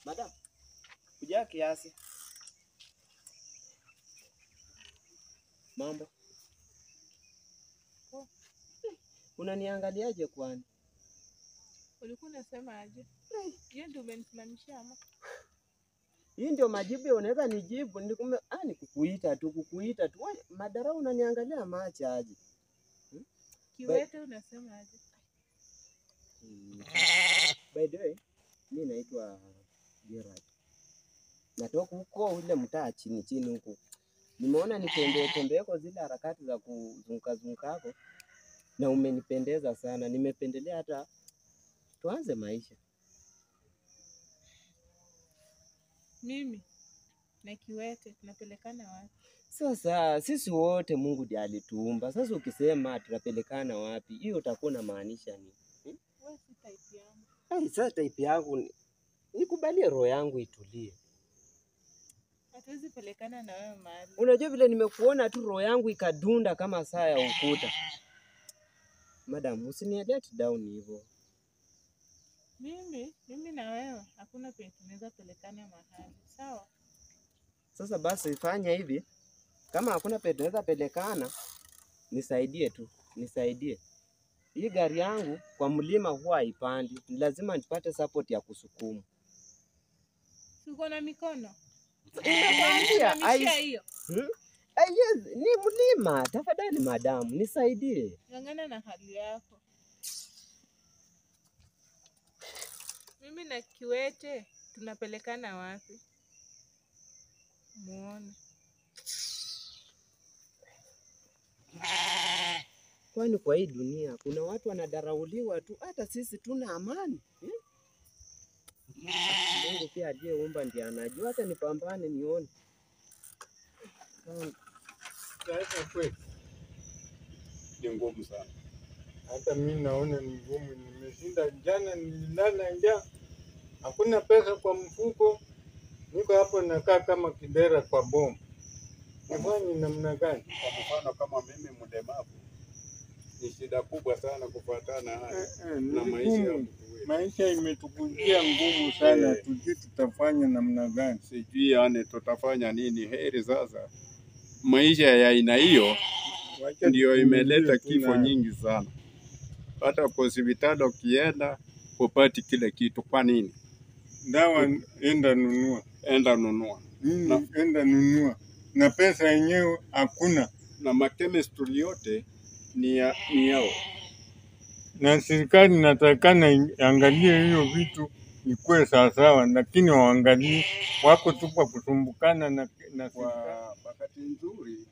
Madam, kuja kiasi. Mambo. Oh. Unaniangaliaje kwani? Ulikuwa unasema aje? Yeye ndio umenisimamishia ama? Hii ndio majibu unaweza nijibu. Nikukuita tu. Madara unaniangalia macho aje? Kiwete unasema aje? By the way, mimi naitwa Gerard. Natoka huko ule mtaa chini huko. Nimeona nitembee kwa zile harakati za kuzunguka hapo na umenipendeza sana. Nimependelea hata tuanze maisha. Mimi na kiwete tunapelekana wapi? Sasa sisi wote Mungu ndiye alituumba. Sasa ukisema tunapelekana wapi, hiyo utakuwa na maanisha nini? Wewe si type yangu. Sasa type yangu nikubalie roho yangu itulie. Hatuwezi pelekana na wewe mahali. Unajua vile nimekuona tu roho yangu ikadunda kama saa ya ukuta. Madam, usinielete down hivyo. Mimi na wewe hakuna penye tunaweza pelekana mahali. Sawa? Sasa basi fanya hivi. Kama hakuna penye tunaweza pelekana, nisaidie tu. Nisaidie. Hii gari yangu kwa mlima huwa haipandi. Ni lazima nipate support ya kusukuma. Uko na mikono? Nimekwambia hiyo. Yes, ni mlima. Tafadhali madam, nisaidie. Ngangana na hali yako. Mimi na kiwete tunapelekana wapi? Muone. Kwani kwa hii dunia kuna watu wanadarauliwa tu, hata sisi tuna amani. Mungu pia aliyeumba ndiye anajua, hata nipambane nione. Sasa kweli ni ngumu sana. Hata mimi naona ni ngumu. Nimeshinda jana, nilala njaa, hakuna pesa kwa mfuko, niko hapo nakaa kama kidera kwa bomu. Nifanye namna gani? Kwa mfano kama mimi mlemavu, ni shida kubwa sana kufuatana na maisha. Maisha imetukujia ngumu sana, tujui tutafanya namna gani. Sijui yani tutafanya nini. Heri sasa maisha ya aina hiyo ndio imeleta kifo nyingi sana. Hata kwa hospitali ukienda upati kile kitu. Kwa nini? Dawa enda nunua. Enda nunua. Enda nunua. Na pesa yenyewe hakuna. Na makemistry yote ni yao. Na serikali natakana angalie hiyo vitu ikuwe sawasawa, lakini waangalie wako tu kwa kusumbukana na kwa wakati nzuri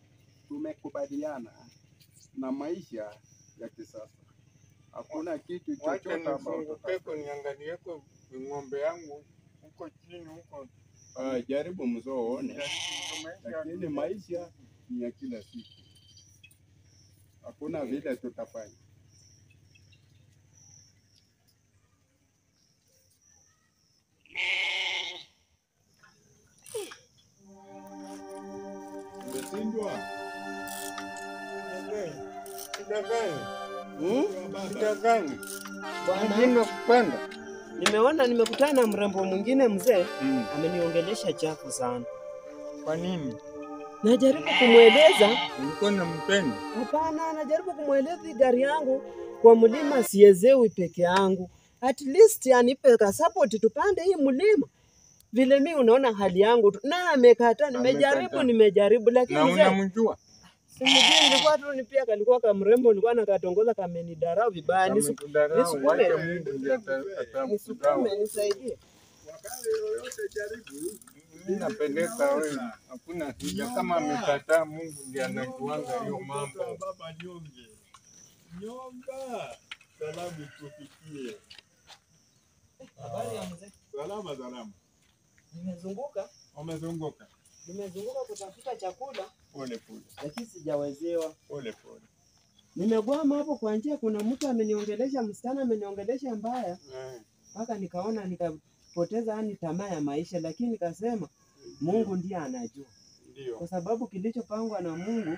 tumekubaliana na maisha ya kisasa. Hakuna kitu chochote ambacho niangalie kwa ng'ombe yangu huko chini huko. Jaribu mzoone. Lakini maisha ni ya kila siku. Hakuna vile tutafanya. Umeshindwa? Bwana, nimeona nimekutana na mrembo mwingine mzee, ameniongelesha chafu sana. Kwa nini? Najaribu kumweleza. Ulikuwa unampenda? Hapana, najaribu kumweleza gari yangu kwa mlima siezewi peke yangu. At least anipe support tupande hii mlima. Vile mimi unaona hali yangu tu. Na amekataa, nimejaribu lakini na unamjua? Simjui, nilikuwa tu ni pia kalikuwa kama mrembo, nilikuwa nakatongoza kama ni darau vibaya. Nisikume nisaidie. Wakati yoyote jaribu. Ninapendeka wewe. Hakuna shida kama amekataa, Mungu ndiye anajuanga hiyo mambo. Baba nyonge. Nyonga. Salamu tufikie. Habari ya mzee. Salama salama. Nimezunguka kutafuta chakula. Pole pole. Lakini sijawezewa. Pole pole. Nimegwama hapo kwa njia, kuna mtu ameniongelesha, msichana ameniongelesha mbaya. Mpaka nikaona nikapoteza yani tamaa ya maisha, lakini nikasema Mungu ndiye anajua. Ndio. Kwa sababu kilichopangwa na Mungu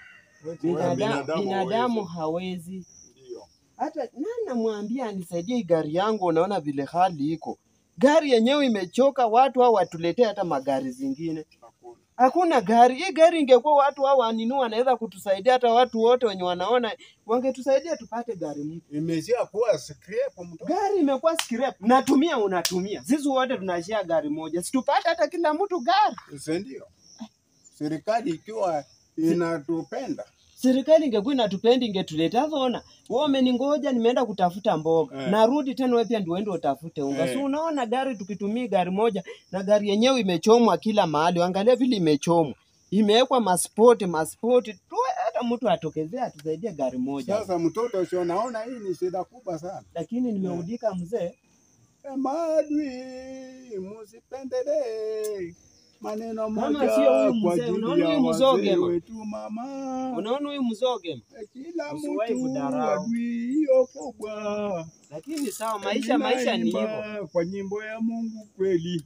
binadamu hawezi. Ndio. Hata nani namwambia anisaidie gari yangu, unaona vile hali iko. Gari yenyewe imechoka, watu hao watuletee hata magari zingine. Hakuna gari. Hii gari ingekuwa watu hao waninua wanaweza kutusaidia, hata watu wote wenye wanaona wangetusaidia tupate gari mpya. Imejia kuwa scrap mtu. Gari imekuwa scrap. Natumia unatumia. Sisi wote tunashare gari moja. Situpate hata kila mtu gari. Ndio. Serikali ikiwa inatupenda. Serikali ingekuwa inatupenda ingetuleta. Ona, wewe umeningoja nimeenda kutafuta mboga. Narudi tena wewe pia ndio uende utafute unga. So unaona gari tukitumia gari moja na gari yenyewe imechomwa kila mahali. Angalia vile imechomwa. Imewekwa maspoti. Hata mtu atokezea atusaidie gari moja. Sasa mtoto sio naona hii ni shida kubwa sana. Lakini nimeudika mzee. Maadui msipendelee maneno moja. Kama sio huyu mzee, unaona huyu mzoge mama. Unaona huyu mzoge? Kila mtu adui hiyo kubwa. Lakini sawa, maisha ni hivyo. Kwa nyimbo ya Mungu kweli.